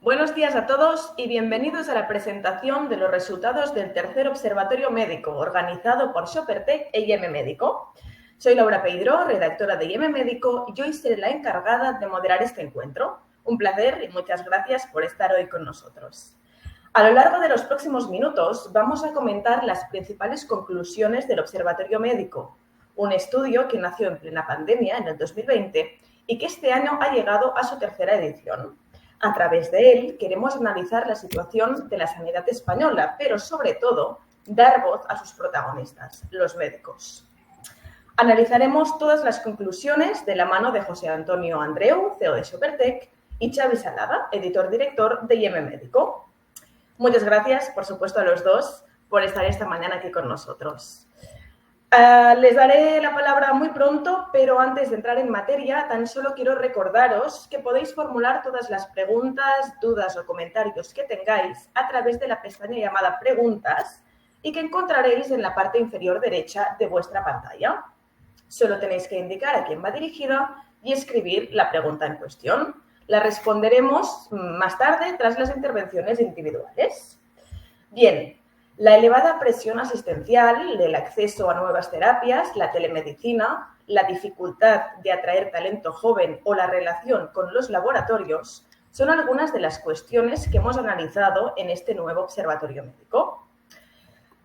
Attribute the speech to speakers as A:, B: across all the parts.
A: Buenos días a todos y bienvenidos a la presentación de los resultados del tercer observatorio médico organizado por Shoppertech e IEM Médico. Soy Laura Peidró, redactora de IEM Médico, y hoy seré la encargada de moderar este encuentro. Un placer y muchas gracias por estar hoy con nosotros. A lo largo de los próximos minutos vamos a comentar las principales conclusiones del Observatorio Médico, un estudio que nació en plena pandemia en el 2020 y que este año ha llegado a su tercera edición. A través de él queremos analizar la situación de la sanidad española, pero sobre todo dar voz a sus protagonistas, los médicos. Analizaremos todas las conclusiones de la mano de José Antonio Andreu, CEO de Shoppertech, y Xavi Salada, editor-director de IEM Médico. Muchas gracias, por supuesto, a los dos por estar esta mañana aquí con nosotros. Les daré la palabra muy pronto, pero antes de entrar en materia, tan solo quiero recordaros que podéis formular todas las preguntas, dudas o comentarios que tengáis a través de la pestaña llamada Preguntas y que encontraréis en la parte inferior derecha de vuestra pantalla. Solo tenéis que indicar a quién va dirigida y escribir la pregunta en cuestión. La responderemos más tarde tras las intervenciones individuales. Bien. La elevada presión asistencial, el acceso a nuevas terapias, la telemedicina, la dificultad de atraer talento joven o la relación con los laboratorios son algunas de las cuestiones que hemos analizado en este nuevo observatorio médico.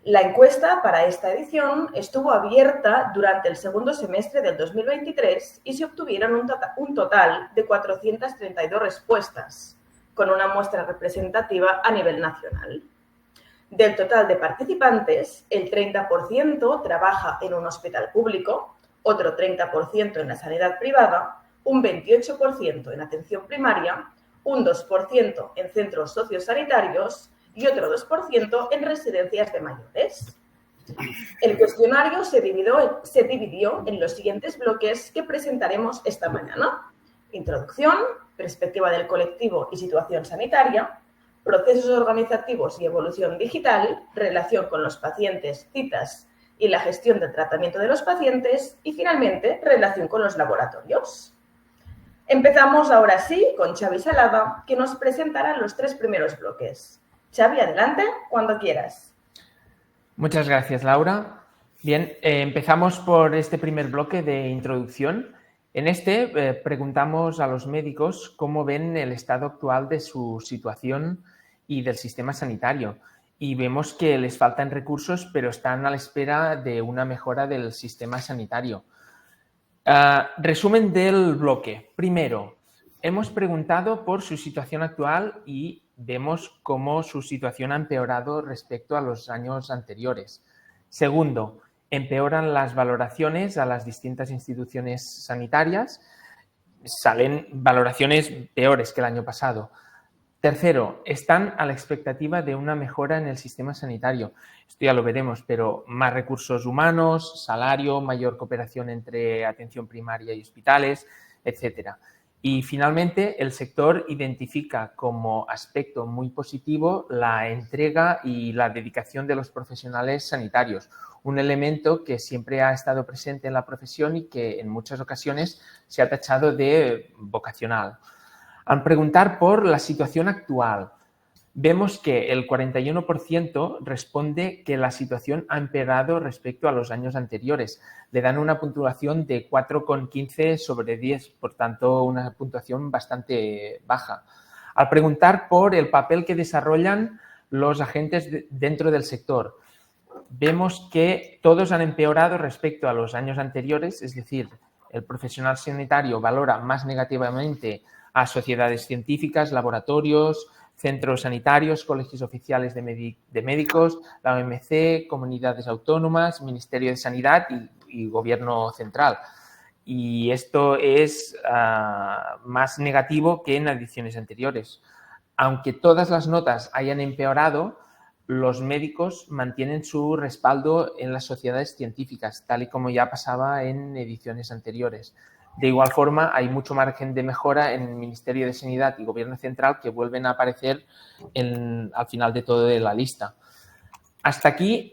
A: La encuesta para esta edición estuvo abierta durante el segundo semestre del 2023 y se obtuvieron un total de 432 respuestas, con una muestra representativa a nivel nacional. Del total de participantes, el 30% trabaja en un hospital público, otro 30% en la sanidad privada, un 28% en atención primaria, un 2% en centros sociosanitarios y otro 2% en residencias de mayores. El cuestionario se dividió en los siguientes bloques que presentaremos esta mañana: introducción, perspectiva del colectivo y situación sanitaria, procesos organizativos y evolución digital, relación con los pacientes, citas y la gestión del tratamiento de los pacientes y, finalmente, relación con los laboratorios. Empezamos ahora sí con Xavi Salada, que nos presentará los tres primeros bloques. Xavi, adelante, cuando quieras.
B: Muchas gracias, Laura. Bien, empezamos por este primer bloque de introducción. En este preguntamos a los médicos cómo ven el estado actual de su situación y del sistema sanitario. Y vemos que les faltan recursos, pero están a la espera de una mejora del sistema sanitario. Resumen del bloque. Primero, hemos preguntado por su situación actual y vemos cómo su situación ha empeorado respecto a los años anteriores. Segundo, empeoran las valoraciones a las distintas instituciones sanitarias. Salen valoraciones peores que el año pasado. Tercero, están a la expectativa de una mejora en el sistema sanitario. Esto ya lo veremos, pero más recursos humanos, salario, mayor cooperación entre atención primaria y hospitales, etcétera. Y finalmente, el sector identifica como aspecto muy positivo la entrega y la dedicación de los profesionales sanitarios, un elemento que siempre ha estado presente en la profesión y que en muchas ocasiones se ha tachado de vocacional. Al preguntar por la situación actual, vemos que el 41% responde que la situación ha empeorado respecto a los años anteriores. Le dan una puntuación de 4,15 sobre 10, por tanto, una puntuación bastante baja. Al preguntar por el papel que desarrollan los agentes dentro del sector, vemos que todos han empeorado respecto a los años anteriores, es decir, el profesional sanitario valora más negativamente a sociedades científicas, laboratorios, centros sanitarios, colegios oficiales de médicos, la OMC, comunidades autónomas, Ministerio de Sanidad y Gobierno central. Y esto es más negativo que en ediciones anteriores. Aunque todas las notas hayan empeorado, los médicos mantienen su respaldo en las sociedades científicas, tal y como ya pasaba en ediciones anteriores. De igual forma, hay mucho margen de mejora en el Ministerio de Sanidad y Gobierno Central que vuelven a aparecer al final de toda la lista. Hasta aquí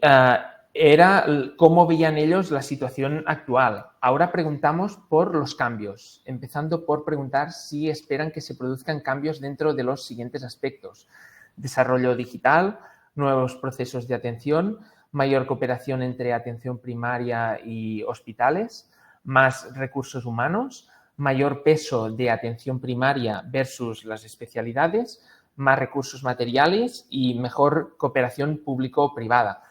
B: era cómo veían ellos la situación actual. Ahora preguntamos por los cambios, empezando por preguntar si esperan que se produzcan cambios dentro de los siguientes aspectos: desarrollo digital, nuevos procesos de atención, mayor cooperación entre atención primaria y hospitales, más recursos humanos, mayor peso de atención primaria versus las especialidades, más recursos materiales y mejor cooperación público-privada.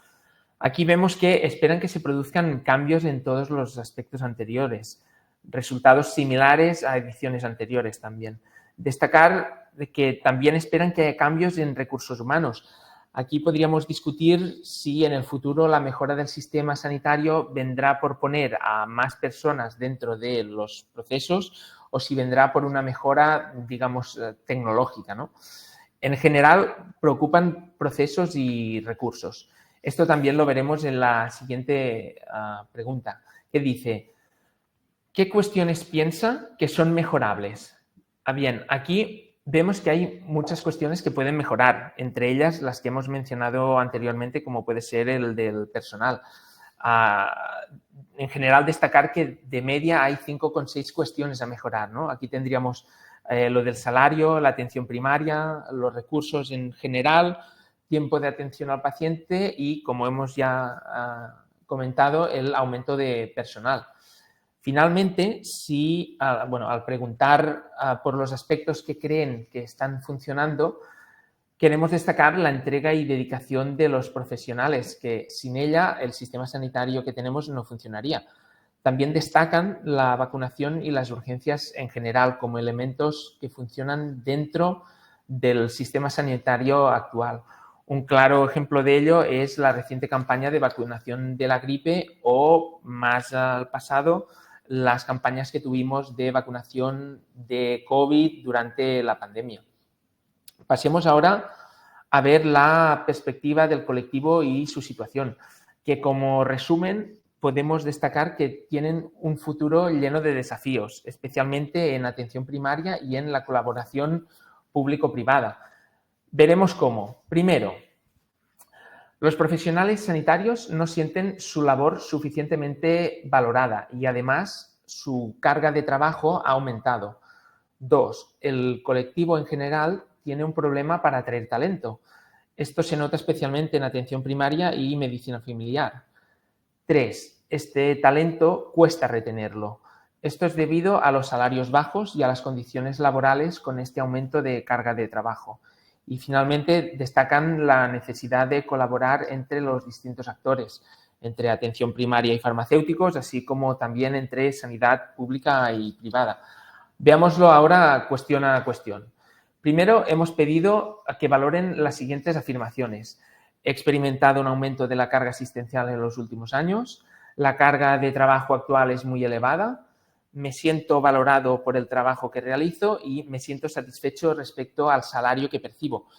B: Aquí vemos que esperan que se produzcan cambios en todos los aspectos anteriores, resultados similares a ediciones anteriores también. Destacar que también esperan que haya cambios en recursos humanos. Aquí podríamos discutir si en el futuro la mejora del sistema sanitario vendrá por poner a más personas dentro de los procesos o si vendrá por una mejora, digamos, tecnológica, ¿no? En general, preocupan procesos y recursos. Esto también lo veremos en la siguiente pregunta, que dice: ¿qué cuestiones piensa que son mejorables? Bien, aquí vemos que hay muchas cuestiones que pueden mejorar, entre ellas las que hemos mencionado anteriormente, como puede ser el del personal. En general, destacar que de media hay 5,6 cuestiones a mejorar, ¿no? Aquí tendríamos lo del salario, la atención primaria, los recursos en general, tiempo de atención al paciente y, como hemos ya comentado, el aumento de personal. Finalmente, al preguntar por los aspectos que creen que están funcionando, queremos destacar la entrega y dedicación de los profesionales, que sin ella el sistema sanitario que tenemos no funcionaría. También destacan la vacunación y las urgencias en general como elementos que funcionan dentro del sistema sanitario actual. Un claro ejemplo de ello es la reciente campaña de vacunación de la gripe o, más al pasado, las campañas que tuvimos de vacunación de COVID durante la pandemia. Pasemos ahora a ver la perspectiva del colectivo y su situación, que como resumen podemos destacar que tienen un futuro lleno de desafíos, especialmente en atención primaria y en la colaboración público-privada. Veremos cómo. Primero, los profesionales sanitarios no sienten su labor suficientemente valorada y además su carga de trabajo ha aumentado. 2. El colectivo en general tiene un problema para atraer talento. Esto se nota especialmente en atención primaria y medicina familiar. 3. Este talento cuesta retenerlo. Esto es debido a los salarios bajos y a las condiciones laborales con este aumento de carga de trabajo. Y finalmente destacan la necesidad de colaborar entre los distintos actores, entre atención primaria y farmacéuticos, así como también entre sanidad pública y privada. Veámoslo ahora cuestión a cuestión. Primero, hemos pedido que valoren las siguientes afirmaciones. He experimentado un aumento de la carga asistencial en los últimos años. La carga de trabajo actual es muy elevada. Me siento valorado por el trabajo que realizo y me siento satisfecho respecto al salario que percibo.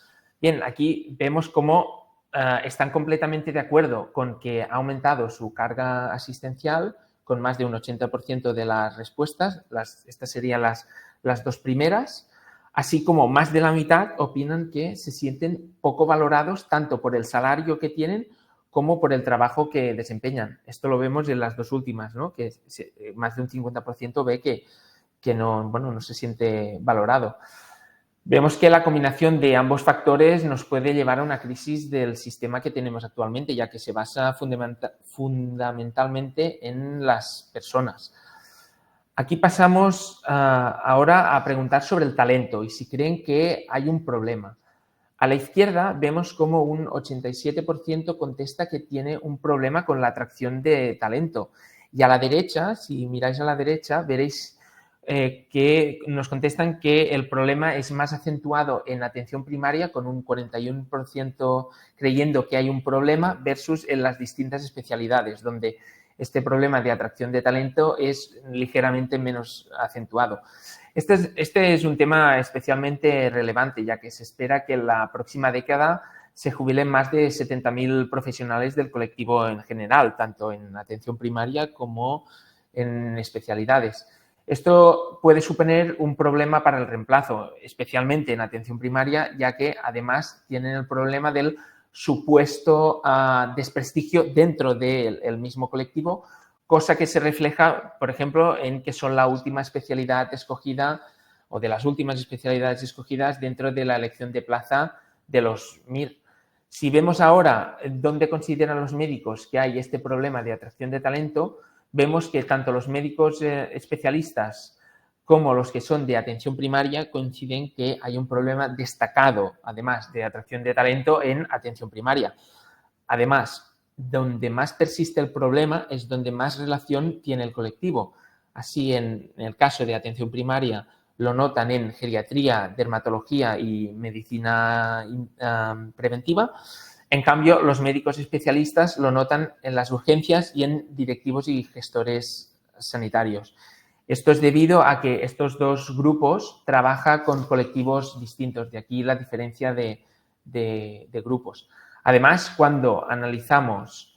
B: Bien, aquí vemos cómo están completamente de acuerdo con que ha aumentado su carga asistencial con más de un 80% de las respuestas. Estas serían las dos primeras. Así como más de la mitad opinan que se sienten poco valorados tanto por el salario que tienen como por el trabajo que desempeñan. Esto lo vemos en las dos últimas, ¿no? Que más de un 50% ve que no se siente valorado. Vemos que la combinación de ambos factores nos puede llevar a una crisis del sistema que tenemos actualmente, ya que se basa fundamentalmente en las personas. Aquí pasamos ahora a preguntar sobre el talento y si creen que hay un problema. A la izquierda vemos como un 87% contesta que tiene un problema con la atracción de talento. Y a la derecha, si miráis a la derecha, veréis que nos contestan que el problema es más acentuado en atención primaria, con un 41% creyendo que hay un problema, versus en las distintas especialidades, donde este problema de atracción de talento es ligeramente menos acentuado. Este es un tema especialmente relevante, ya que se espera que en la próxima década se jubilen más de 70.000 profesionales del colectivo en general, tanto en atención primaria como en especialidades. Esto puede suponer un problema para el reemplazo, especialmente en atención primaria, ya que además tienen el problema del supuesto desprestigio dentro del mismo colectivo, cosa que se refleja, por ejemplo, en que son la última especialidad escogida o de las últimas especialidades escogidas dentro de la elección de plaza de los MIR. Si vemos ahora dónde consideran los médicos que hay este problema de atracción de talento, vemos que tanto los médicos especialistas como los que son de atención primaria coinciden que hay un problema destacado, además de atracción de talento, en atención primaria. Además, donde más persiste el problema es donde más relación tiene el colectivo. Así, en el caso de atención primaria, lo notan en geriatría, dermatología y medicina preventiva. En cambio, los médicos especialistas lo notan en las urgencias y en directivos y gestores sanitarios. Esto es debido a que estos dos grupos trabajan con colectivos distintos, de aquí la diferencia de grupos. Además, cuando analizamos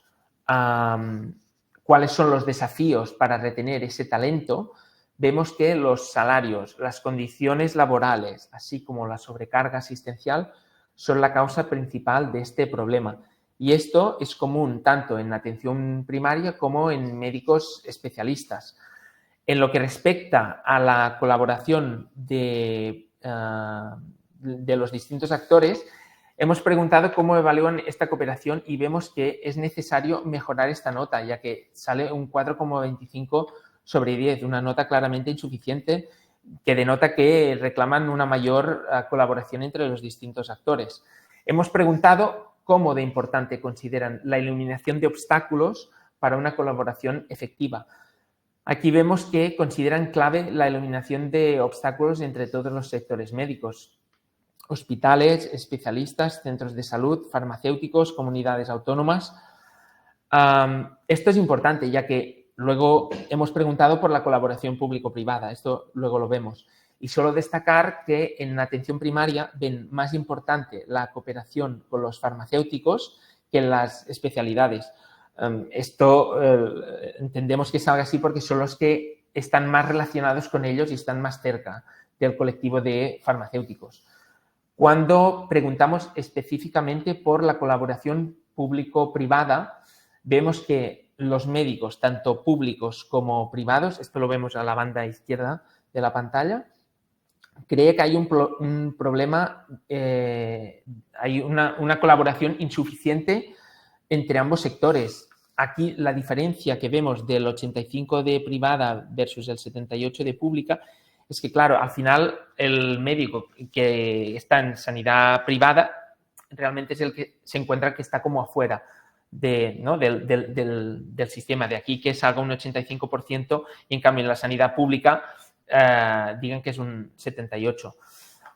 B: cuáles son los desafíos para retener ese talento, vemos que los salarios, las condiciones laborales, así como la sobrecarga asistencial, son la causa principal de este problema. Y esto es común tanto en atención primaria como en médicos especialistas. En lo que respecta a la colaboración de los distintos actores, hemos preguntado cómo evalúan esta cooperación y vemos que es necesario mejorar esta nota, ya que sale un 4,25 sobre 10, una nota claramente insuficiente que denota que reclaman una mayor colaboración entre los distintos actores. Hemos preguntado cómo de importante consideran la eliminación de obstáculos para una colaboración efectiva. Aquí vemos que consideran clave la eliminación de obstáculos entre todos los sectores médicos, hospitales, especialistas, centros de salud, farmacéuticos, comunidades autónomas. Esto es importante, ya que luego hemos preguntado por la colaboración público-privada, esto luego lo vemos. Y solo destacar que en atención primaria ven más importante la cooperación con los farmacéuticos que en las especialidades. Esto entendemos que salga así porque son los que están más relacionados con ellos y están más cerca del colectivo de farmacéuticos. Cuando preguntamos específicamente por la colaboración público-privada, vemos que los médicos, tanto públicos como privados, esto lo vemos a la banda izquierda de la pantalla, cree que hay un problema, hay una colaboración insuficiente entre ambos sectores. Aquí la diferencia que vemos del 85 de privada versus el 78 de pública es que, claro, al final el médico que está en sanidad privada realmente es el que se encuentra que está como afuera del sistema. De aquí que salga un 85% y en cambio en la sanidad pública digan que es un 78%.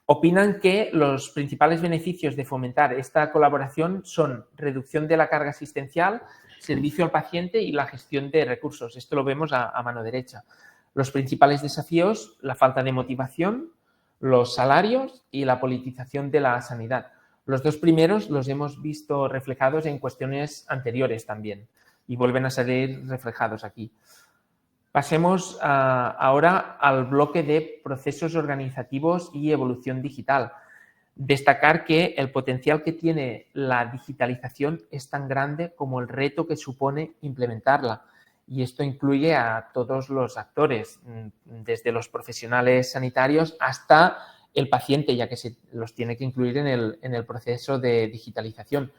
B: Opinan que los principales beneficios de fomentar esta colaboración son reducción de la carga asistencial, servicio al paciente y la gestión de recursos. Esto lo vemos a mano derecha. Los principales desafíos, la falta de motivación, los salarios y la politización de la sanidad. Los dos primeros los hemos visto reflejados en cuestiones anteriores también y vuelven a salir reflejados aquí. Pasemos ahora al bloque de procesos organizativos y evolución digital. Destacar que el potencial que tiene la digitalización es tan grande como el reto que supone implementarla. Y esto incluye a todos los actores, desde los profesionales sanitarios hasta el paciente, ya que se los tiene que incluir en el proceso de digitalización.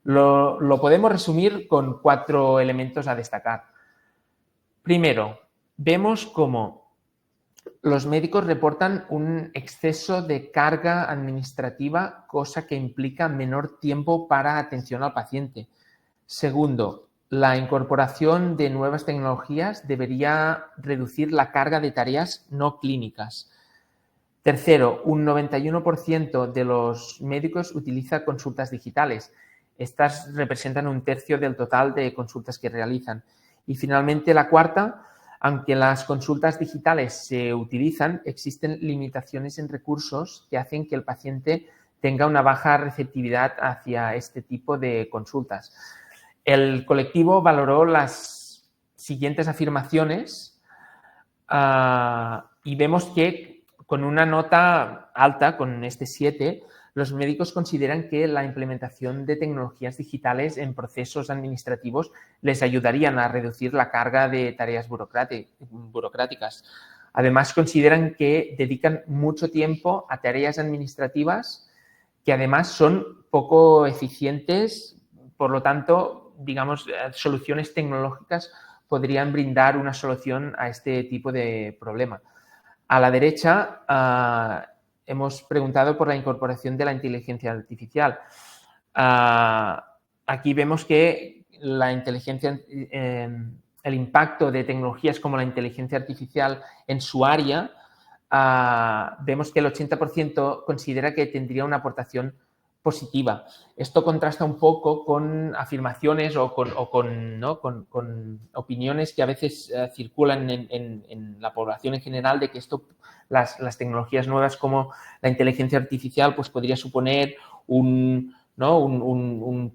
B: Lo podemos resumir con 4 elementos a destacar. Primero, vemos cómo los médicos reportan un exceso de carga administrativa, cosa que implica menor tiempo para atención al paciente. Segundo, la incorporación de nuevas tecnologías debería reducir la carga de tareas no clínicas. Tercero, un 91% de los médicos utiliza consultas digitales. Estas representan 1/3 del total de consultas que realizan. Y finalmente, la cuarta, aunque las consultas digitales se utilizan, existen limitaciones en recursos que hacen que el paciente tenga una baja receptividad hacia este tipo de consultas. El colectivo valoró las siguientes afirmaciones y vemos que con una nota alta, con este 7, los médicos consideran que la implementación de tecnologías digitales en procesos administrativos les ayudarían a reducir la carga de tareas burocráticas. Además, consideran que dedican mucho tiempo a tareas administrativas que además son poco eficientes, por lo tanto, digamos, soluciones tecnológicas podrían brindar una solución a este tipo de problema. A la derecha hemos preguntado por la incorporación de la inteligencia artificial. Aquí vemos que la inteligencia, el impacto de tecnologías como la inteligencia artificial en su área, vemos que el 80% considera que tendría una aportación positiva. Esto contrasta un poco con afirmaciones o con opiniones que a veces circulan en la población en general de que las tecnologías nuevas como la inteligencia artificial pues podría suponer un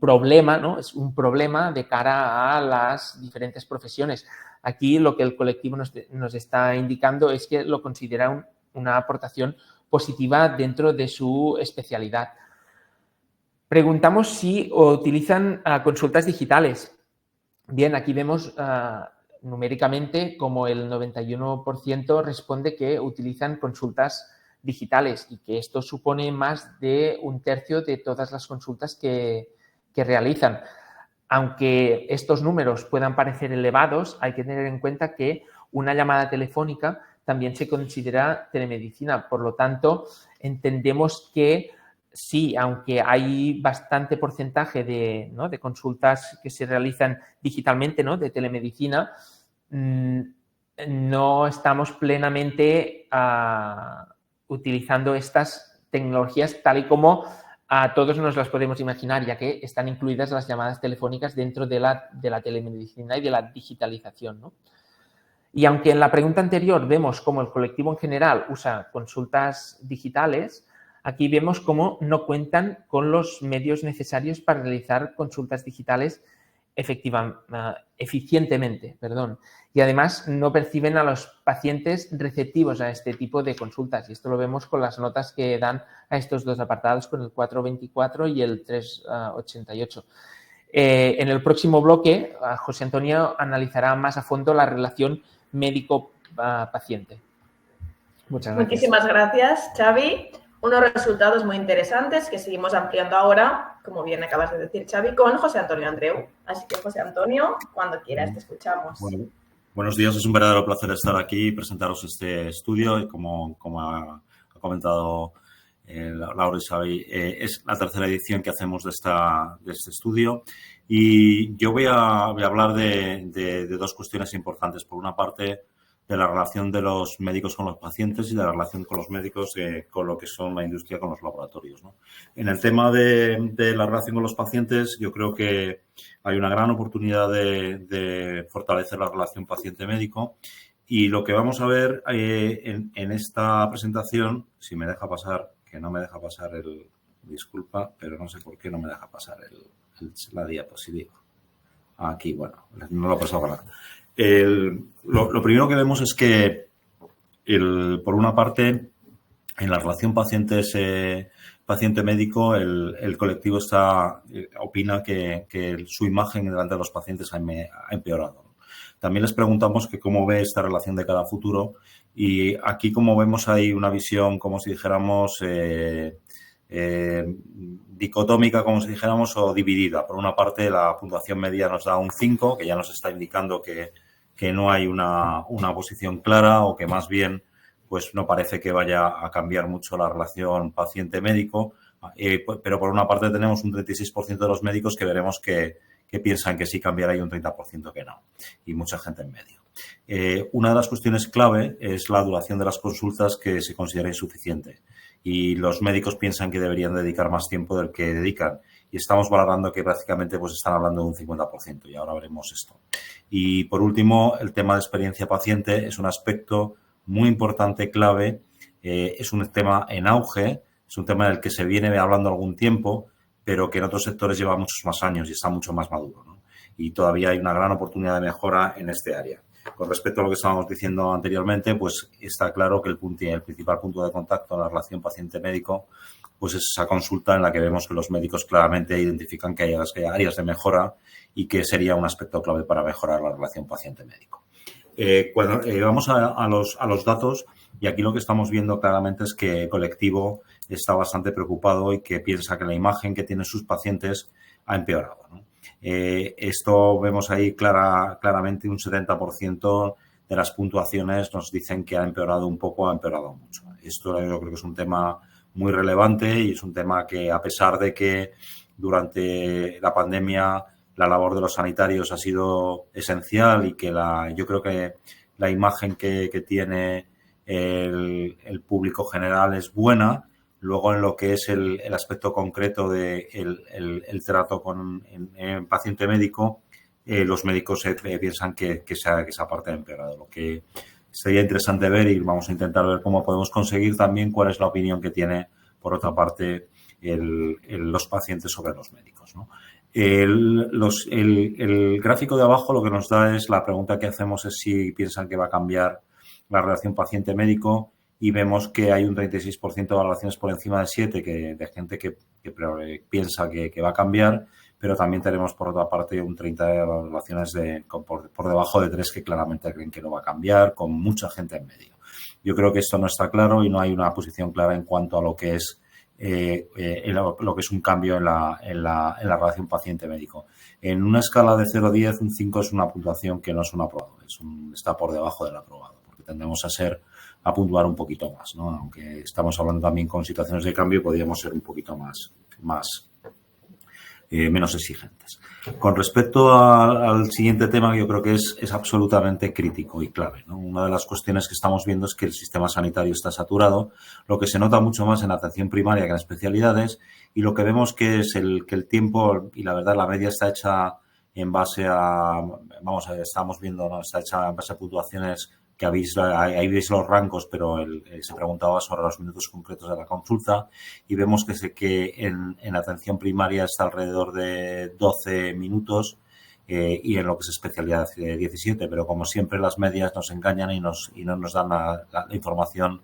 B: problema, ¿no? Es un problema de cara a las diferentes profesiones. Aquí lo que el colectivo nos está indicando es que lo considera una aportación positiva dentro de su especialidad. Preguntamos si utilizan consultas digitales. Bien, aquí vemos numéricamente como el 91% responde que utilizan consultas digitales y que esto supone más de 1/3 de todas las consultas que realizan. Aunque estos números puedan parecer elevados, hay que tener en cuenta que una llamada telefónica también se considera telemedicina. Por lo tanto, entendemos que sí, aunque hay bastante porcentaje de consultas que se realizan digitalmente, ¿no?, de telemedicina, no estamos plenamente utilizando estas tecnologías tal y como a todos nos las podemos imaginar, ya que están incluidas las llamadas telefónicas dentro de la telemedicina y de la digitalización, ¿no? Y aunque en la pregunta anterior vemos cómo el colectivo en general usa consultas digitales, aquí vemos cómo no cuentan con los medios necesarios para realizar consultas digitales eficientemente. Y además no perciben a los pacientes receptivos a este tipo de consultas. Y esto lo vemos con las notas que dan a estos dos apartados, con el 4.24 y el 3.88. En el próximo bloque, José Antonio analizará más a fondo la relación médico-paciente. Muchas gracias.
A: Muchísimas gracias, Xavi. Unos resultados muy interesantes que seguimos ampliando ahora, como bien acabas de decir, Xavi, con José Antonio Andreu. Así que, José Antonio, cuando quieras te escuchamos.
C: Bueno, buenos días, es un verdadero placer estar aquí y presentaros este estudio. Y como ha comentado Laura y Xavi, es la tercera edición que hacemos de este estudio. Y yo voy a hablar de dos cuestiones importantes. Por una parte, de la relación de los médicos con los pacientes y de la relación con los médicos con lo que son la industria, con los laboratorios, ¿no? En el tema de la relación con los pacientes, yo creo que hay una gran oportunidad de fortalecer la relación paciente-médico y lo que vamos a ver en esta presentación, si me deja pasar, que no me deja pasar disculpa, pero no sé por qué no me deja pasar la diapositiva. Aquí, bueno, no lo he pasado nada. Lo primero que vemos es que, por una parte, en la relación paciente-médico, el colectivo opina que su imagen delante de los pacientes ha empeorado. También les preguntamos que cómo ve esta relación de cara a futuro y aquí, como vemos, hay una visión, como si dijéramos, dicotómica, como si dijéramos, o dividida. Por una parte, la puntuación media nos da un 5, que ya nos está indicando que no hay una posición clara o que más bien pues no parece que vaya a cambiar mucho la relación paciente-médico. Pero por una parte tenemos un 36% de los médicos que veremos que piensan que sí cambiará y un 30% que no. Y mucha gente en medio. Una de las cuestiones clave es la duración de las consultas, que se considera insuficiente. Y los médicos piensan que deberían dedicar más tiempo del que dedican. Y estamos valorando que prácticamente pues están hablando de un 50%, y ahora veremos esto. Y por último, el tema de experiencia paciente es un aspecto muy importante, clave. Es un tema en auge, es un tema del que se viene hablando algún tiempo, pero que en otros sectores lleva muchos más años y está mucho más maduro, ¿no? Y todavía hay una gran oportunidad de mejora en este área. Con respecto a lo que estábamos diciendo anteriormente, pues está claro que el principal punto de contacto en la relación paciente-médico pues es esa consulta en la que vemos que los médicos claramente identifican que hay áreas de mejora y que sería un aspecto clave para mejorar la relación paciente-médico. Cuando vamos a los datos, y aquí lo que estamos viendo claramente es que el colectivo está bastante preocupado y que piensa que la imagen que tienen sus pacientes ha empeorado, ¿no? Esto vemos ahí claramente un 70% de las puntuaciones nos dicen que ha empeorado un poco, ha empeorado mucho. Esto yo creo que es un tema muy relevante y es un tema que, a pesar de que durante la pandemia la labor de los sanitarios ha sido esencial y que yo creo que la imagen que tiene el público general es buena, luego en lo que es el aspecto concreto del trato con el paciente médico, los médicos piensan que esa parte ha empeorado. Lo que sería interesante ver, y vamos a intentar ver cómo podemos conseguir también cuál es la opinión que tiene, por otra parte, los pacientes sobre los médicos, ¿no? El gráfico de abajo lo que nos da es, la pregunta que hacemos es si piensan que va a cambiar la relación paciente-médico, y vemos que hay un 36% de valoraciones por encima de 7 de gente que piensa que va a cambiar, pero también tenemos, por otra parte, un 30% de valoraciones por debajo de 3 que claramente creen que no va a cambiar, con mucha gente en medio. Yo creo que esto no está claro y no hay una posición clara en cuanto a lo que es lo que es un cambio en la relación paciente-médico. En una escala de 0 a 10, un 5 es una puntuación que no es un aprobado, está por debajo del aprobado, porque tendemos a puntuar un poquito más, ¿no? Aunque estamos hablando también con situaciones de cambio, podríamos ser un poquito menos exigentes. Con respecto al siguiente tema, yo creo que es absolutamente crítico y clave, ¿no? Una de las cuestiones que estamos viendo es que el sistema sanitario está saturado, lo que se nota mucho más en atención primaria que en especialidades, y lo que vemos que es que el tiempo, y la verdad la media está hecha en base a, estamos viendo, ¿no? Está hecha en base a puntuaciones que ahí veis los rangos, pero se preguntaba sobre los minutos concretos de la consulta, y vemos que en atención primaria está alrededor de 12 minutos y en lo que es especialidad 17, pero como siempre las medias nos engañan y no nos dan la información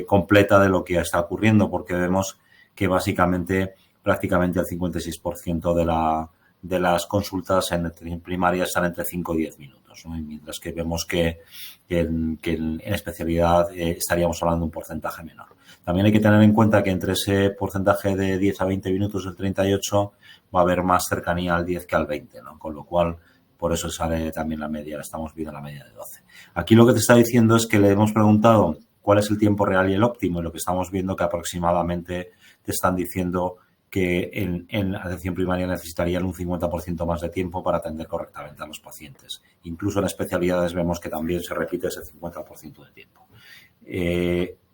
C: completa de lo que está ocurriendo, porque vemos que básicamente prácticamente el 56% de las consultas en primaria están entre 5 y 10 minutos, ¿no? Mientras que vemos que en especialidad estaríamos hablando de un porcentaje menor. También hay que tener en cuenta que entre ese porcentaje de 10 a 20 minutos del 38 va a haber más cercanía al 10 que al 20, ¿no? Con lo cual, por eso sale también la media, estamos viendo la media de 12. Aquí lo que te está diciendo es que le hemos preguntado cuál es el tiempo real y el óptimo, y lo que estamos viendo que aproximadamente te están diciendo que en atención primaria necesitarían un 50% más de tiempo para atender correctamente a los pacientes. Incluso en especialidades vemos que también se repite ese 50% de tiempo.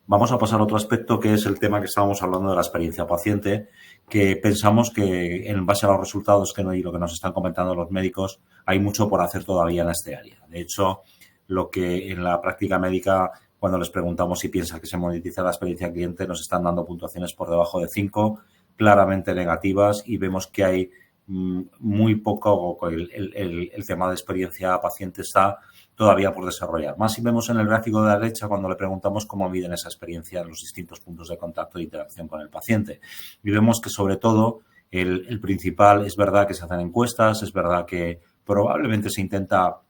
C: Vamos a pasar a otro aspecto, que es el tema que estábamos hablando de la experiencia paciente, que pensamos que en base a los resultados y lo que nos están comentando los médicos, hay mucho por hacer todavía en este área. De hecho, lo que en la práctica médica, cuando les preguntamos si piensan que se monetiza la experiencia cliente, nos están dando puntuaciones por debajo de 5, claramente negativas, y vemos que hay muy poco, el tema de experiencia paciente está todavía por desarrollar. Más si vemos en el gráfico de la derecha cuando le preguntamos cómo miden esa experiencia en los distintos puntos de contacto e interacción con el paciente. Y vemos que sobre todo el principal, es verdad que se hacen encuestas, es verdad que probablemente se intenta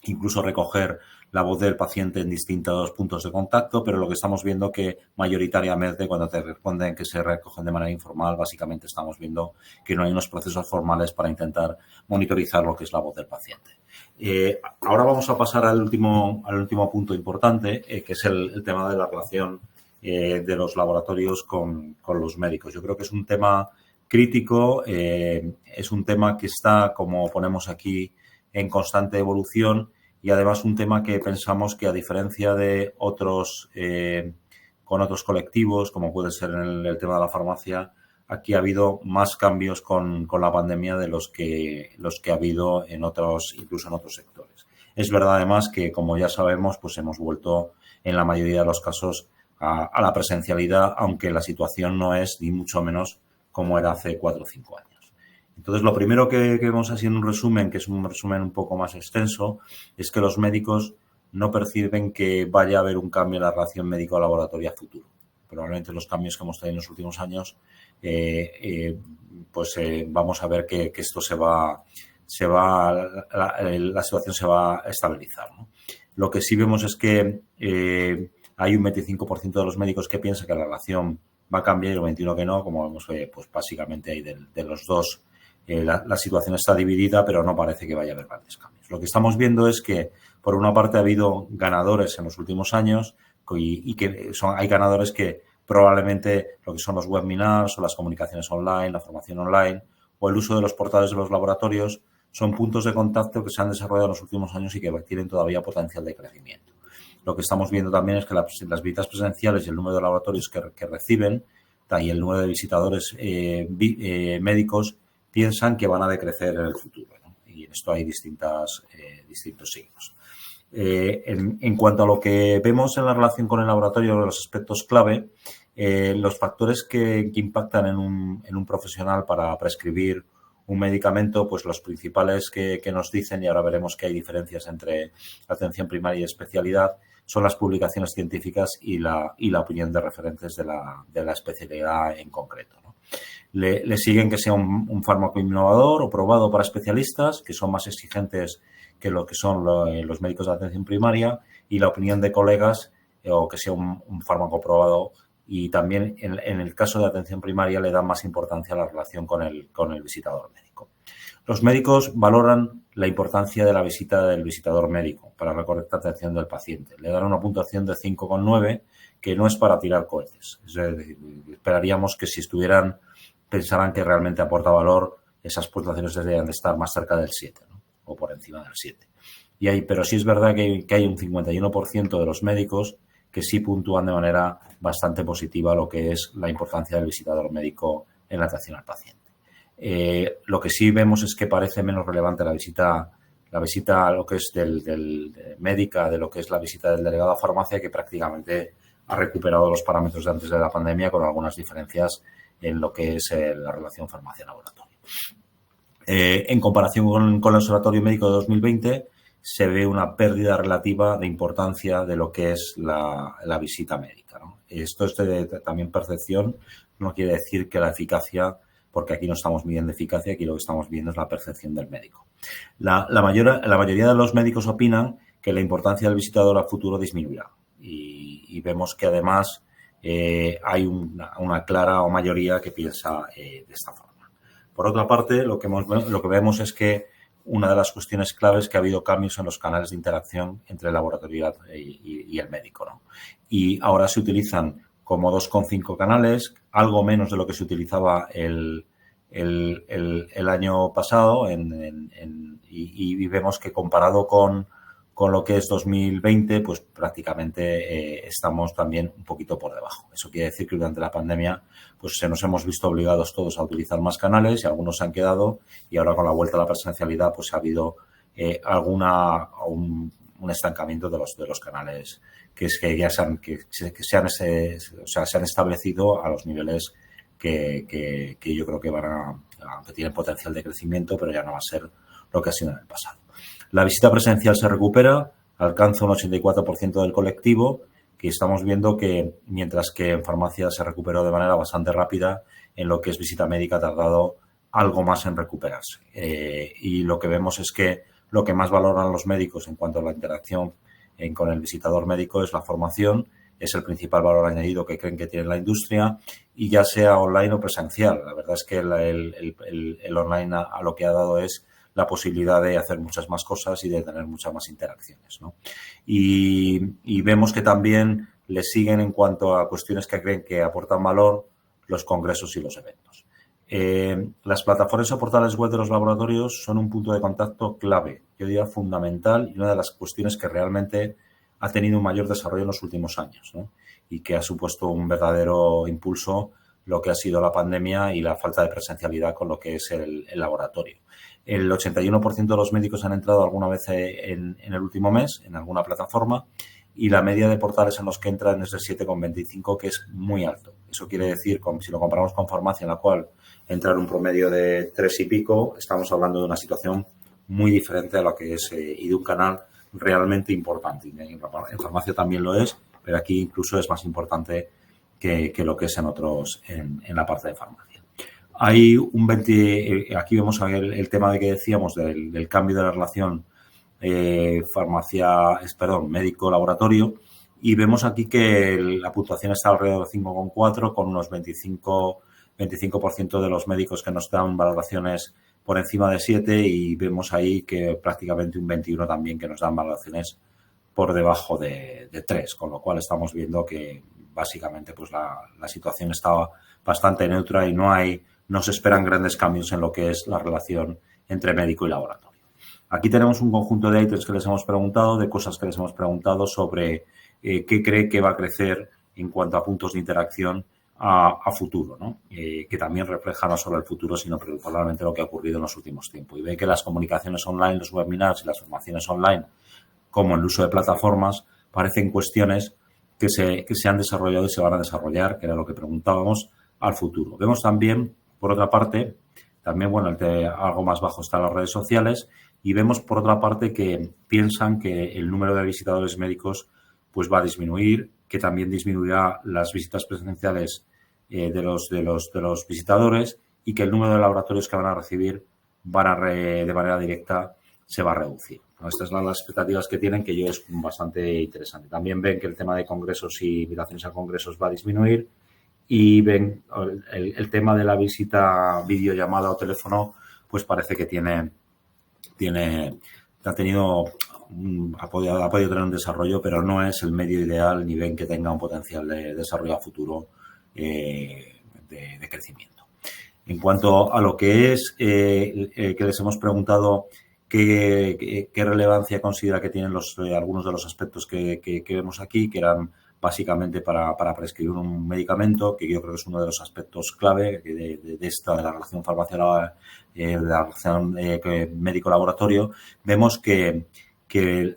C: incluso recoger la voz del paciente en distintos puntos de contacto, pero lo que estamos viendo que mayoritariamente cuando te responden que se recogen de manera informal, básicamente estamos viendo que no hay unos procesos formales para intentar monitorizar lo que es la voz del paciente. Ahora vamos a pasar al último punto importante, que es el tema de la relación de los laboratorios con los médicos. Yo creo que es un tema crítico, es un tema que está, como ponemos aquí, en constante evolución, y además un tema que pensamos que, a diferencia de otros con otros colectivos, como puede ser en el tema de la farmacia, aquí ha habido más cambios con la pandemia de los que ha habido incluso en otros sectores. Es verdad además que, como ya sabemos, pues hemos vuelto en la mayoría de los casos a la presencialidad, aunque la situación no es ni mucho menos como era hace 4 o 5 años. Entonces, lo primero que vemos así en un resumen, que es un resumen un poco más extenso, es que los médicos no perciben que vaya a haber un cambio en la relación médico-laboratorio a futuro. Probablemente los cambios que hemos tenido en los últimos años, vamos a ver que esto la situación se va a estabilizar, ¿no? Lo que sí vemos es que hay un 25% de los médicos que piensa que la relación va a cambiar y un 21% que no. Como vemos, pues básicamente hay de los dos, la situación está dividida, pero no parece que vaya a haber grandes cambios. Lo que estamos viendo es que, por una parte, ha habido ganadores en los últimos años y que hay ganadores que probablemente lo que son los webinars o las comunicaciones online, la formación online o el uso de los portales de los laboratorios son puntos de contacto que se han desarrollado en los últimos años y que tienen todavía potencial de crecimiento. Lo que estamos viendo también es que las visitas presenciales y el número de laboratorios que reciben y el número de visitadores médicos piensan que van a decrecer en el futuro, ¿no? Y en esto hay distintos signos. En cuanto a lo que vemos en la relación con el laboratorio, los aspectos clave, los factores que impactan en un profesional para prescribir un medicamento, pues los principales que nos dicen, y ahora veremos que hay diferencias entre atención primaria y especialidad, son las publicaciones científicas y la opinión de referentes de la especialidad en concreto, ¿no? Le siguen que sea un fármaco innovador o probado para especialistas, que son más exigentes que lo que son los médicos de atención primaria, y la opinión de colegas o que sea un fármaco probado. Y también en el caso de atención primaria le dan más importancia a la relación con el visitador médico. Los médicos valoran la importancia de la visita del visitador médico para la correcta atención del paciente. Le dan una puntuación de 5,9, que no es para tirar cohetes. Es decir, esperaríamos que si pensaran que realmente aporta valor, esas puntuaciones deberían de estar más cerca del 7, ¿no? O por encima del 7. Pero sí es verdad que hay un 51% de los médicos que sí puntúan de manera bastante positiva lo que es la importancia del visitador médico en la atención al paciente. Lo que sí vemos es que parece menos relevante la visita lo que es del médica, de lo que es la visita del delegado a farmacia, que prácticamente ha recuperado los parámetros de antes de la pandemia, con algunas diferencias en lo que es la relación farmacia-laboratorio. En comparación con el Observatorio Médico de 2020, se ve una pérdida relativa de importancia de lo que es la visita médica, ¿no? Esto es también percepción, no quiere decir que la eficacia, porque aquí no estamos midiendo eficacia, aquí lo que estamos viendo es la percepción del médico. La mayoría de los médicos opinan que la importancia del visitador a futuro disminuirá y vemos que además hay una clara mayoría que piensa de esta forma. Por otra parte, lo que vemos es que una de las cuestiones claves es que ha habido cambios en los canales de interacción entre el laboratorio y el médico, ¿no? Y ahora se utilizan como 2,5 canales, algo menos de lo que se utilizaba el año pasado, y vemos que comparado con lo que es 2020, pues prácticamente estamos también un poquito por debajo. Eso quiere decir que durante la pandemia pues nos hemos visto obligados todos a utilizar más canales y algunos se han quedado, y ahora con la vuelta a la presencialidad pues ha habido un estancamiento de los canales que se han establecido a los niveles que yo creo que que tienen potencial de crecimiento, pero ya no va a ser lo que ha sido en el pasado. La visita presencial se recupera, alcanza un 84% del colectivo, que estamos viendo que mientras que en farmacia se recuperó de manera bastante rápida, en lo que es visita médica ha tardado algo más en recuperarse. Y lo que vemos es que lo que más valoran los médicos en cuanto a la interacción con el visitador médico es la formación, es el principal valor añadido que creen que tiene la industria, y ya sea online o presencial. La verdad es que el online a lo que ha dado es la posibilidad de hacer muchas más cosas y de tener muchas más interacciones, ¿no? Y vemos que también le siguen en cuanto a cuestiones que creen que aportan valor los congresos y los eventos. Las plataformas o portales web de los laboratorios son un punto de contacto clave, yo diría fundamental, y una de las cuestiones que realmente ha tenido un mayor desarrollo en los últimos años, ¿no? Y que ha supuesto un verdadero impulso lo que ha sido la pandemia y la falta de presencialidad con lo que es el laboratorio. El 81% de los médicos han entrado alguna vez en el último mes en alguna plataforma, y la media de portales en los que entran es de 7,25, que es muy alto. Eso quiere decir, si lo comparamos con farmacia, en la cual entran un promedio de 3 y pico, estamos hablando de una situación muy diferente a lo que es y de un canal realmente importante. En farmacia también lo es, pero aquí incluso es más importante que lo que es en la parte de farmacia. Hay aquí vemos el tema de que decíamos del cambio de la relación médico-laboratorio, y vemos aquí que la puntuación está alrededor de 5,4, con unos 25% de los médicos que nos dan valoraciones por encima de 7, y vemos ahí que prácticamente un 21 también que nos dan valoraciones por debajo de 3, con lo cual estamos viendo que básicamente pues la situación está bastante neutra y no se esperan grandes cambios en lo que es la relación entre médico y laboratorio. Aquí tenemos un conjunto de ítems que les hemos preguntado, de cosas que les hemos preguntado sobre qué cree que va a crecer en cuanto a puntos de interacción a futuro, ¿no? Que también refleja no solo el futuro, sino probablemente lo que ha ocurrido en los últimos tiempos. Y ve que las comunicaciones online, los webinars y las formaciones online, como el uso de plataformas, parecen cuestiones que se han desarrollado y se van a desarrollar, que era lo que preguntábamos, al futuro. Vemos también, por otra parte, algo más bajo están las redes sociales, y vemos, por otra parte, que piensan que el número de visitadores médicos pues va a disminuir, que también disminuirá las visitas presenciales de los visitadores, y que el número de laboratorios que van a recibir de manera directa se va a reducir. Estas son las expectativas que tienen, que yo es bastante interesante. También ven que el tema de congresos y invitaciones a congresos va a disminuir, y ven el tema de la visita videollamada o teléfono, pues parece que ha podido tener un desarrollo, pero no es el medio ideal, ni ven que tenga un potencial de desarrollo a futuro de crecimiento. En cuanto a lo que es que les hemos preguntado qué relevancia considera que tienen algunos de los aspectos que vemos aquí, que eran básicamente para prescribir un medicamento, que yo creo que es uno de los aspectos clave de la relación farmacia, de la relación médico-laboratorio. Vemos que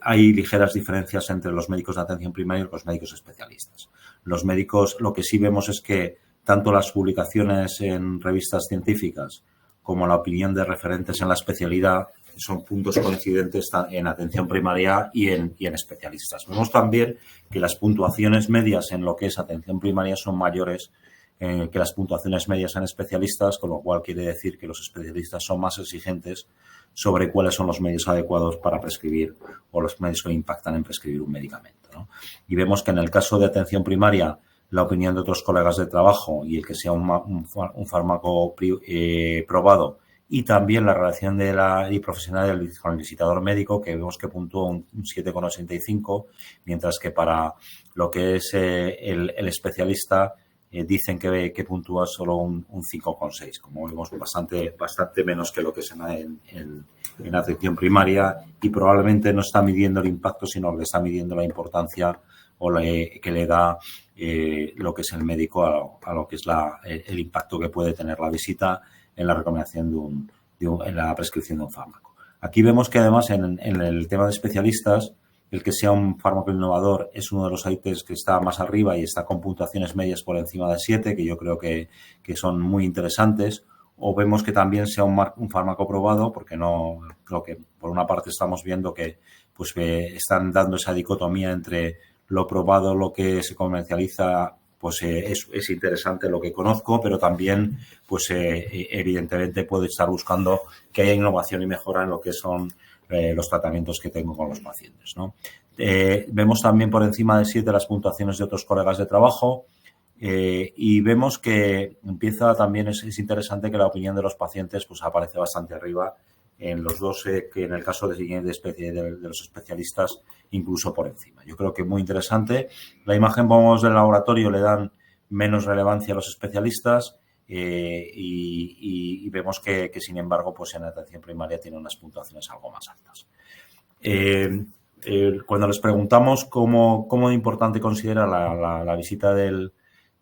C: hay ligeras diferencias entre los médicos de atención primaria y los médicos especialistas. Los médicos, lo que sí vemos es que tanto las publicaciones en revistas científicas como la opinión de referentes en la especialidad son puntos coincidentes en atención primaria y en especialistas. Vemos también que las puntuaciones medias en lo que es atención primaria son mayores que las puntuaciones medias en especialistas, con lo cual quiere decir que los especialistas son más exigentes sobre cuáles son los medios adecuados para prescribir, o los medios que impactan en prescribir un medicamento, ¿no? Y vemos que en el caso de atención primaria, la opinión de otros colegas de trabajo y el que sea un fármaco probado, y también la relación profesional con el visitador médico, que vemos que puntúa un 7,85, mientras que para lo que es el especialista dicen que puntúa solo un 5,6, como vemos bastante menos que lo que es en atención primaria, y probablemente no está midiendo el impacto, sino que está midiendo la importancia que le da lo que es el médico a lo que es el impacto que puede tener la visita en la recomendación en la prescripción de un fármaco. Aquí vemos que además en el tema de especialistas, el que sea un fármaco innovador es uno de los ítems que está más arriba y está con puntuaciones medias por encima de 7, que yo creo que son muy interesantes. O vemos que también sea un fármaco probado, porque no, lo que por una parte estamos viendo que están dando esa dicotomía entre lo probado, lo que se comercializa, pues es interesante lo que conozco, pero también evidentemente puedo estar buscando que haya innovación y mejora en lo que son los tratamientos que tengo con los pacientes, ¿no? Vemos también por encima de 7 las puntuaciones de otros colegas de trabajo, y vemos que empieza también, es interesante que la opinión de los pacientes pues aparece bastante arriba en los dos, que en el caso de los especialistas incluso por encima. Yo creo que es muy interesante. La imagen, vamos, del laboratorio le dan menos relevancia a los especialistas, y vemos que sin embargo pues en atención primaria tiene unas puntuaciones algo más altas. Cuando les preguntamos cómo importante considera la visita del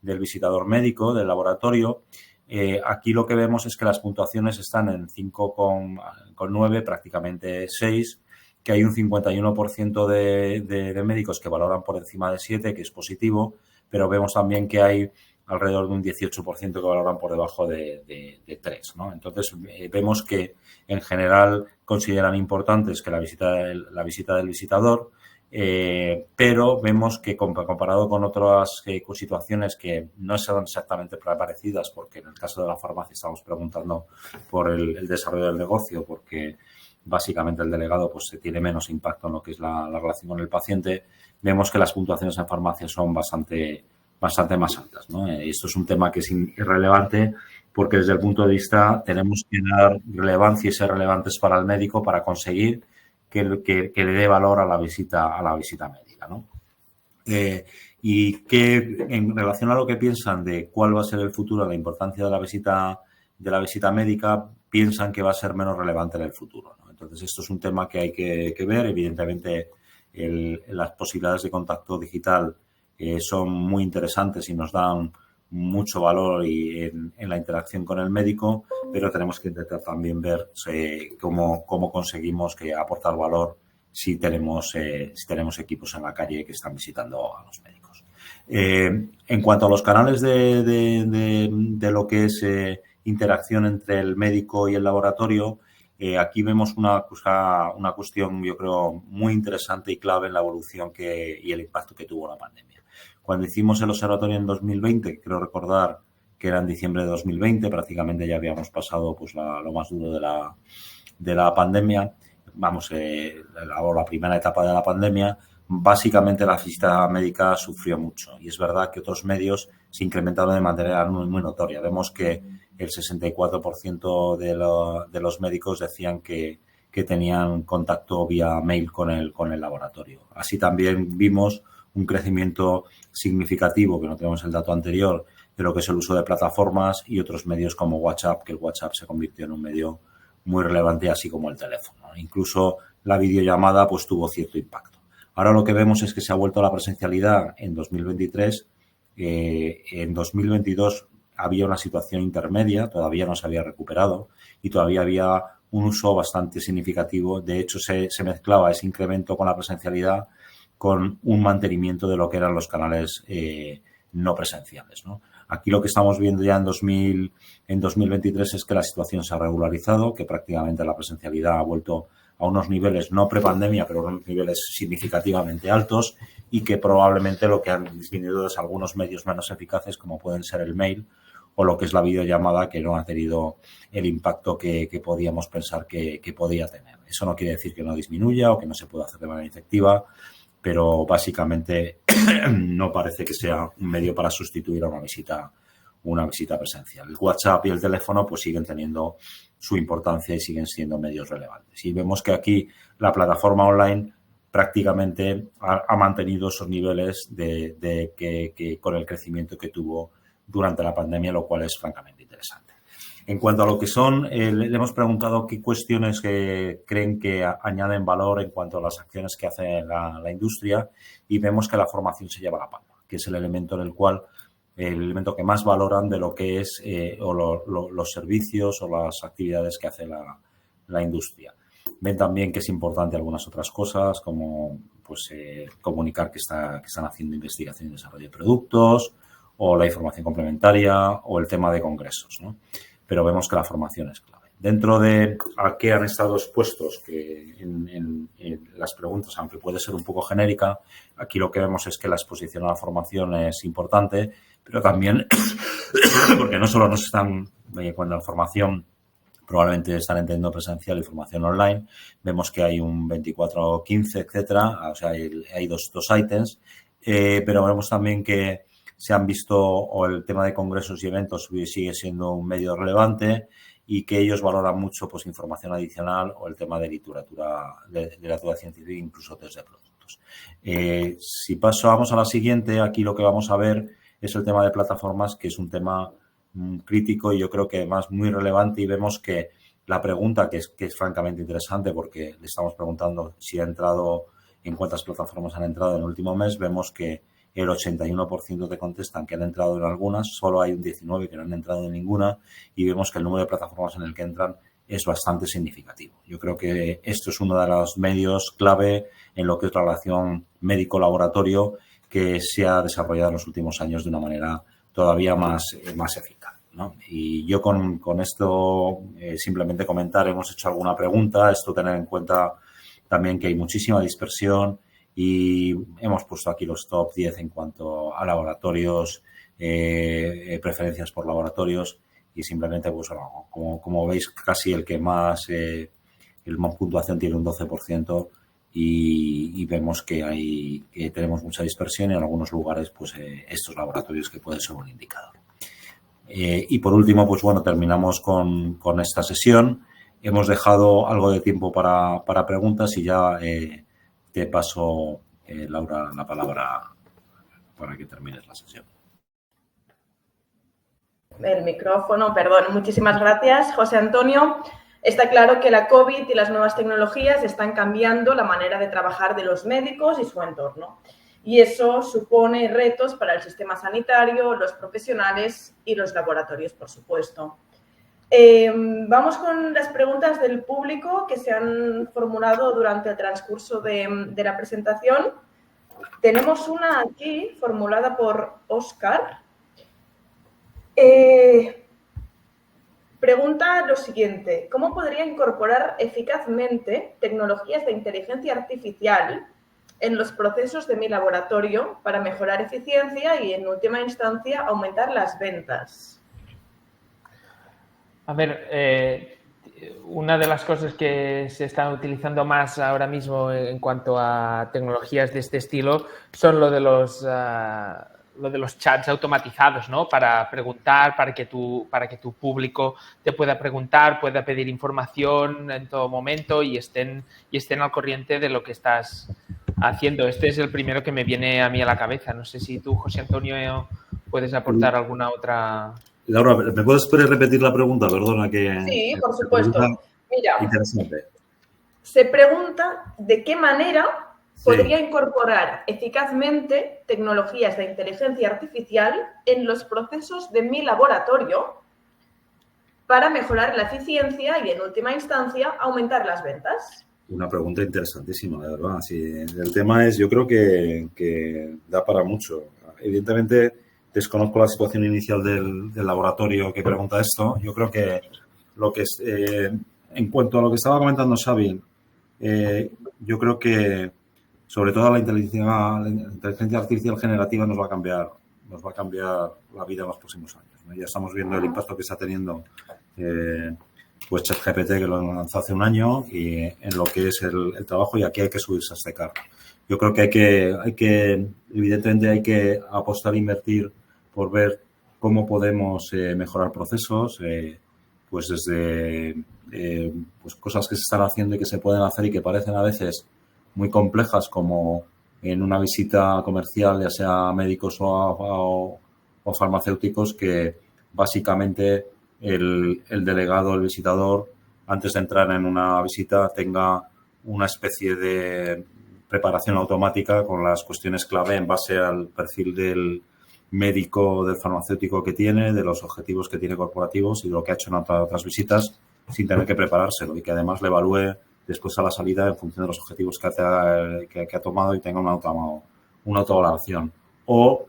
C: visitador médico, del laboratorio, aquí lo que vemos es que las puntuaciones están en 5,9, prácticamente 6, que hay un 51% de médicos que valoran por encima de 7, que es positivo, pero vemos también que hay alrededor de un 18% que valoran por debajo de 3, ¿no? Entonces, vemos que en general consideran importantes que la visita del visitador, pero vemos que comparado con otras situaciones que no son exactamente parecidas, porque en el caso de la farmacia estamos preguntando por el desarrollo del negocio, porque básicamente el delegado pues tiene menos impacto en lo que es la relación con el paciente, vemos que las puntuaciones en farmacia son bastante más altas, ¿no? Esto es un tema que es irrelevante porque desde el punto de vista tenemos que dar relevancia y ser relevantes para el médico para conseguir que le dé valor a la visita médica, ¿no? Y que en relación a lo que piensan de cuál va a ser el futuro, la importancia de la visita médica, piensan que va a ser menos relevante en el futuro, ¿no? Entonces, esto es un tema que hay que ver. Evidentemente, las posibilidades de contacto digital son muy interesantes y nos dan mucho valor en la interacción con el médico, pero tenemos que intentar también ver cómo conseguimos aportar valor si tenemos equipos en la calle que están visitando a los médicos. En cuanto a los canales de lo que es interacción entre el médico y el laboratorio, aquí vemos una cuestión, yo creo, muy interesante y clave en la evolución y el impacto que tuvo la pandemia. Cuando hicimos el observatorio en 2020, creo recordar que era en diciembre de 2020, prácticamente ya habíamos pasado pues lo más duro de la pandemia, la primera etapa de la pandemia. Básicamente la visita médica sufrió mucho y es verdad que otros medios se incrementaron de manera muy, muy notoria. Vemos que el 64% de los médicos decían que tenían contacto vía mail con el laboratorio. Así también vimos un crecimiento significativo, que no tenemos el dato anterior, de lo que es el uso de plataformas y otros medios como WhatsApp, que el WhatsApp se convirtió en un medio muy relevante, así como el teléfono. Incluso la videollamada pues tuvo cierto impacto. Ahora lo que vemos es que se ha vuelto a la presencialidad en 2023. En 2022 había una situación intermedia, todavía no se había recuperado y todavía había un uso bastante significativo. De hecho, se mezclaba ese incremento con la presencialidad con un mantenimiento de lo que eran los canales no presenciales, ¿no? Aquí lo que estamos viendo ya en 2023 es que la situación se ha regularizado, que prácticamente la presencialidad ha vuelto a unos niveles no prepandemia, pero unos niveles significativamente altos y que probablemente lo que han disminuido es algunos medios menos eficaces como pueden ser el mail o lo que es la videollamada, que no ha tenido el impacto que podíamos pensar que podía tener. Eso no quiere decir que no disminuya o que no se pueda hacer de manera efectiva, pero básicamente no parece que sea un medio para sustituir a una visita presencial. El WhatsApp y el teléfono pues siguen teniendo su importancia y siguen siendo medios relevantes. Y vemos que aquí la plataforma online prácticamente ha mantenido esos niveles que con el crecimiento que tuvo durante la pandemia, lo cual es francamente interesante. En cuanto a lo que son, le hemos preguntado qué cuestiones que creen que añaden valor en cuanto a las acciones que hace la industria y vemos que la formación se lleva la palma, que es el elemento que más valoran de lo que es los servicios o las actividades que hace la industria. Ven también que es importante algunas otras cosas como pues, comunicar que están haciendo investigación y desarrollo de productos o la información complementaria o el tema de congresos, ¿no? Pero vemos que la formación es clave. Dentro de a qué han estado expuestos, que en las preguntas, aunque puede ser un poco genérica, aquí lo que vemos es que la exposición a la formación es importante, pero también porque no solo nos están, cuando la formación probablemente están entendiendo presencial y formación online, vemos que hay un 24-15, etcétera, o sea, hay dos ítems, pero vemos también que se han visto, o el tema de congresos y eventos sigue siendo un medio relevante y que ellos valoran mucho pues información adicional o el tema de literatura científica, incluso test de productos. Si pasamos a la siguiente, aquí lo que vamos a ver es el tema de plataformas, que es un tema crítico y yo creo que además muy relevante, y vemos que la pregunta que es francamente interesante, porque le estamos preguntando si ha entrado, en cuántas plataformas han entrado en el último mes, vemos que el 81% te contestan que han entrado en algunas, solo hay un 19% que no han entrado en ninguna, y vemos que el número de plataformas en el que entran es bastante significativo. Yo creo que esto es uno de los medios clave en lo que es la relación médico-laboratorio que se ha desarrollado en los últimos años de una manera todavía más eficaz, ¿no? Y yo con esto simplemente comentar, hemos hecho alguna pregunta, esto tener en cuenta también que hay muchísima dispersión y hemos puesto aquí los top 10 en cuanto a laboratorios, preferencias por laboratorios y simplemente, pues como veis, casi el que más puntuación tiene un 12% y vemos que tenemos mucha dispersión y en algunos lugares pues estos laboratorios que pueden ser un indicador. Y por último, pues bueno, terminamos con esta sesión. Hemos dejado algo de tiempo para preguntas y ya te paso, Laura, la palabra para que termines la sesión.
A: El micrófono, perdón. Muchísimas gracias, José Antonio. Está claro que la COVID y las nuevas tecnologías están cambiando la manera de trabajar de los médicos y su entorno. Y eso supone retos para el sistema sanitario, los profesionales y los laboratorios, por supuesto. Vamos con las preguntas del público que se han formulado durante el transcurso de la presentación. Tenemos una aquí formulada por Óscar. Pregunta lo siguiente: ¿cómo podría incorporar eficazmente tecnologías de inteligencia artificial en los procesos de mi laboratorio para mejorar eficiencia y, en última instancia, aumentar las ventas?
B: A ver, una de las cosas que se están utilizando más ahora mismo en cuanto a tecnologías de este estilo son lo de los chats automatizados, ¿no? Para preguntar, para que tu público te pueda preguntar, pueda pedir información en todo momento y estén al corriente de lo que estás haciendo. Este es el primero que me viene a mí a la cabeza. No sé si tú, José Antonio, puedes aportar alguna otra.
C: Laura, ¿me puedes repetir la pregunta? Perdona que...
A: Sí, por supuesto. Mira,
C: interesante.
A: Se pregunta de qué manera podría incorporar eficazmente tecnologías de inteligencia artificial en los procesos de mi laboratorio para mejorar la eficiencia y, en última instancia, aumentar las ventas.
C: Una pregunta interesantísima, de verdad. Sí, el tema es, yo creo que da para mucho. Evidentemente, desconozco la situación inicial del laboratorio que pregunta esto. Yo creo que lo que es, en cuanto a lo que estaba comentando Xavi, yo creo que sobre todo la inteligencia artificial generativa nos va a cambiar la vida en los próximos años, ¿no? Ya estamos viendo el impacto que está teniendo pues ChatGPT, que lo lanzó hace un año, y en lo que es el trabajo, y aquí hay que subirse a este carro. Yo creo que evidentemente hay que apostar e invertir por ver cómo podemos mejorar procesos, pues desde pues cosas que se están haciendo y que se pueden hacer y que parecen a veces muy complejas, como en una visita comercial, ya sea a médicos o farmacéuticos, que básicamente el delegado, el visitador, antes de entrar en una visita, tenga una especie de preparación automática con las cuestiones clave en base al perfil del médico, del farmacéutico que tiene, de los objetivos que tiene corporativos y de lo que ha hecho en otras visitas, sin tener que preparárselo, y que además le evalúe después a la salida en función de los objetivos que ha tomado y tenga una autovaloración. O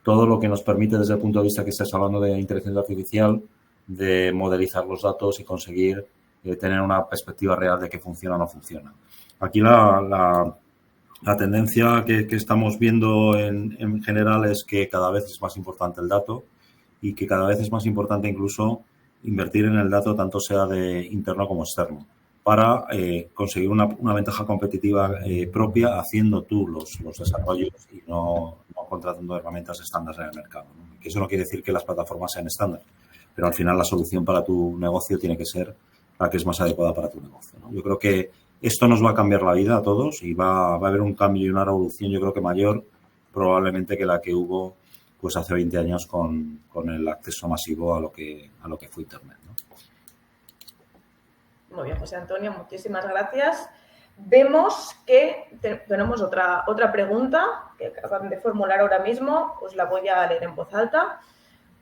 C: todo lo que nos permite, desde el punto de vista que estés hablando de inteligencia artificial, de modelizar los datos y conseguir tener una perspectiva real de qué funciona o no funciona. Aquí la tendencia que estamos viendo en general es que cada vez es más importante el dato y que cada vez es más importante incluso invertir en el dato, tanto sea de interno como externo, para conseguir una ventaja competitiva propia, haciendo tú los desarrollos y no contratando herramientas estándar en el mercado, ¿no? Que eso no quiere decir que las plataformas sean estándar, pero al final la solución para tu negocio tiene que ser la que es más adecuada para tu negocio, ¿no? Yo creo que esto nos va a cambiar la vida a todos y va a haber un cambio y una revolución, yo creo que mayor probablemente que la que hubo pues hace 20 años con el acceso masivo a lo que fue Internet, ¿no?
A: Muy bien, José Antonio, muchísimas gracias. Vemos que tenemos otra pregunta que acaban de formular ahora mismo, os la voy a leer en voz alta.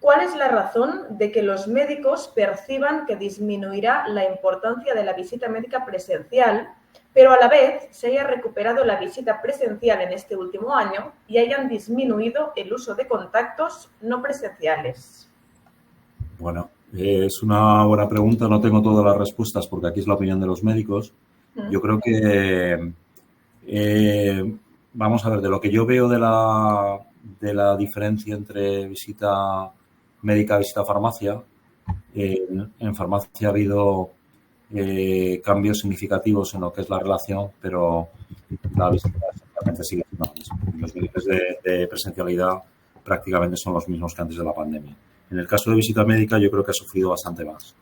A: ¿Cuál es la razón de que los médicos perciban que disminuirá la importancia de la visita médica presencial, pero a la vez se haya recuperado la visita presencial en este último año y hayan disminuido el uso de contactos no presenciales?
C: Bueno, es una buena pregunta. No tengo todas las respuestas porque aquí es la opinión de los médicos. Yo creo que, vamos a ver, de lo que yo veo de la diferencia entre visita médica y visita farmacia, en farmacia ha habido cambios significativos en lo que es la relación, pero la visita exactamente sigue siendo la misma. Los niveles de presencialidad prácticamente son los mismos que antes de la pandemia. En el caso de visita médica yo creo que ha sufrido bastante más.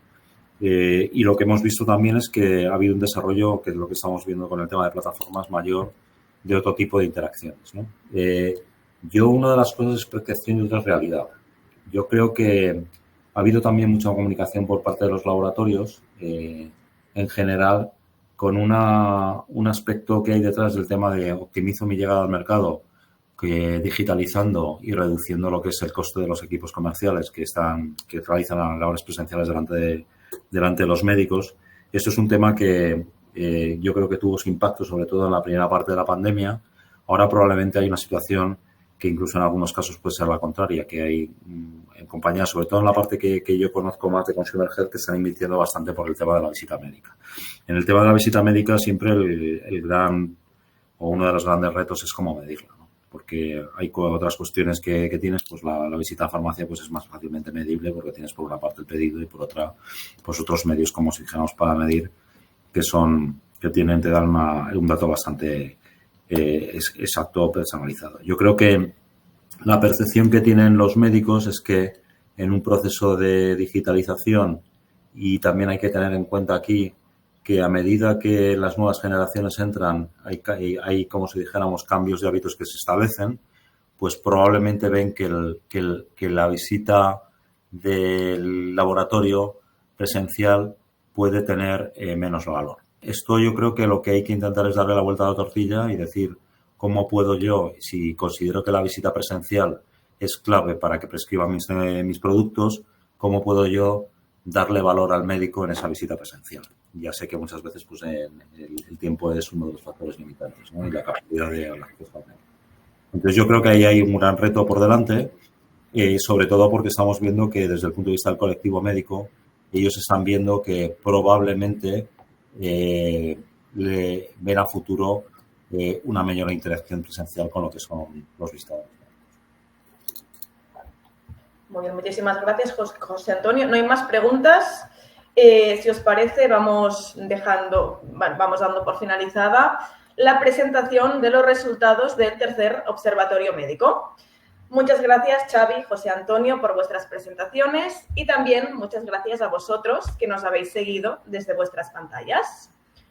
C: Y lo que hemos visto también es que ha habido un desarrollo, que es lo que estamos viendo con el tema de plataformas, mayor de otro tipo de interacciones, ¿no? Yo una de las cosas es percepción y otra es realidad. Yo creo que ha habido también mucha comunicación por parte de los laboratorios, en general, con un aspecto que hay detrás del tema de optimizo mi llegada al mercado, que digitalizando y reduciendo lo que es el coste de los equipos comerciales que realizan labores presenciales delante de los médicos. Esto es un tema que yo creo que tuvo su impacto, sobre todo en la primera parte de la pandemia. Ahora probablemente hay una situación que incluso en algunos casos puede ser la contraria, que hay en compañías, sobre todo en la parte que yo conozco más de Consumer Health, que están invirtiendo bastante por el tema de la visita médica. En el tema de la visita médica siempre el gran o uno de los grandes retos es cómo medirla, ¿no? Porque hay otras cuestiones que tienes, pues la visita a farmacia pues es más fácilmente medible porque tienes por una parte el pedido y por otra pues otros medios como si dijéramos para medir que te dan un dato bastante exacto o personalizado. Yo creo que la percepción que tienen los médicos es que en un proceso de digitalización, y también hay que tener en cuenta aquí que a medida que las nuevas generaciones entran, hay como si dijéramos cambios de hábitos que se establecen, pues probablemente ven que la visita del laboratorio presencial puede tener menos valor. Esto yo creo que lo que hay que intentar es darle la vuelta a la tortilla y decir cómo puedo yo, si considero que la visita presencial es clave para que prescriba mis productos, cómo puedo yo darle valor al médico en esa visita presencial. Ya sé que muchas veces pues, el tiempo es uno de los factores limitantes, ¿no? Y la capacidad de hablar con el médico. Entonces yo creo que ahí hay un gran reto por delante, sobre todo porque estamos viendo que desde el punto de vista del colectivo médico, ellos están viendo que probablemente le ven a futuro una mayor interacción presencial con lo que son los visitadores.
A: Muy bien, muchísimas gracias, José Antonio. No hay más preguntas. Si os parece, vamos dando por finalizada la presentación de los resultados del tercer observatorio médico. Muchas gracias, Xavi, José Antonio, por vuestras presentaciones y también muchas gracias a vosotros que nos habéis seguido desde vuestras pantallas.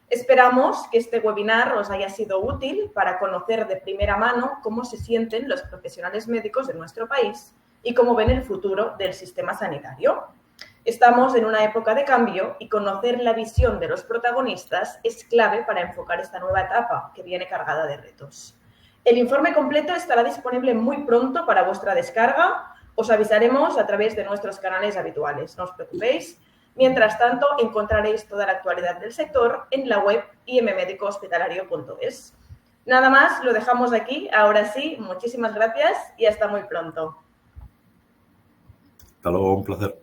A: Esperamos que este webinar os haya sido útil para conocer de primera mano cómo se sienten los profesionales médicos de nuestro país y cómo ven el futuro del sistema sanitario. Estamos en una época de cambio y conocer la visión de los protagonistas es clave para enfocar esta nueva etapa que viene cargada de retos. El informe completo estará disponible muy pronto para vuestra descarga. Os avisaremos a través de nuestros canales habituales, no os preocupéis. Mientras tanto, encontraréis toda la actualidad del sector en la web immedicohospitalario.es. Nada más, lo dejamos aquí. Ahora sí, muchísimas gracias y hasta muy pronto.
C: Hasta luego, un placer.